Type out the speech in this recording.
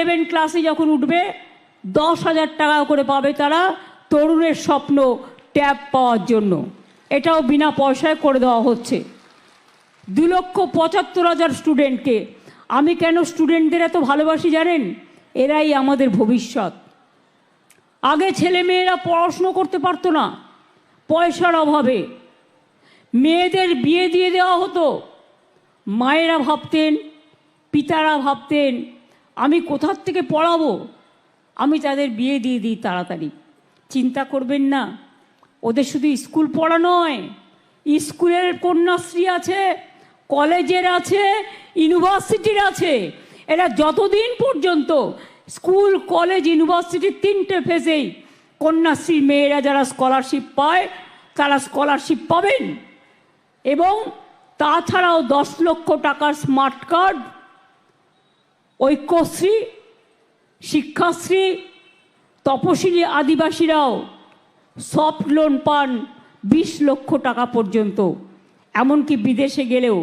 11 ক্লাসে যখন উঠবে 10,000 টাকা করে পাবে তারা, তরুণের স্বপ্ন ট্যাব পাওয়ার জন্য। এটাও বিনা পয়সায় করে দেওয়া হচ্ছে। 2,75,000 স্টুডেন্টকে। আমি কেন স্টুডেন্টদের এত ভালোবাসি জানেন? এরাই আমাদের ভবিষ্যৎ। আগে ছেলে মেয়েরা পড়াশুনো করতে পারতো না, পয়সার অভাবে মেয়েদের বিয়ে দিয়ে দেওয়া হতো। মায়েরা ভাবতেন, পিতারা ভাবতেন আমি কোথার থেকে পড়াবো, আমি তাদের বিয়ে দিয়ে দিই তাড়াতাড়ি। চিন্তা করবেন না, ওদের শুধু স্কুল পড়া নয়, স্কুলের কন্যাশ্রী আছে, কলেজের আছে, ইউনিভার্সিটির আছে। এরা যতদিন পর্যন্ত স্কুল, কলেজ, ইউনিভার্সিটির 3টে ফেজেই কন্যাশ্রীর মেয়েরা যারা স্কলারশিপ পায় তারা স্কলারশিপ পাবেন। এবং তাছাড়াও 10 লক্ষ টাকার স্মার্ট কার্ড, ঐক্যশ্রী, শিক্ষাশ্রী, তপশিলি আদিবাসীরাও সফট লোন পান 20 লক্ষ টাকা পর্যন্ত। এমনকি বিদেশে গেলেও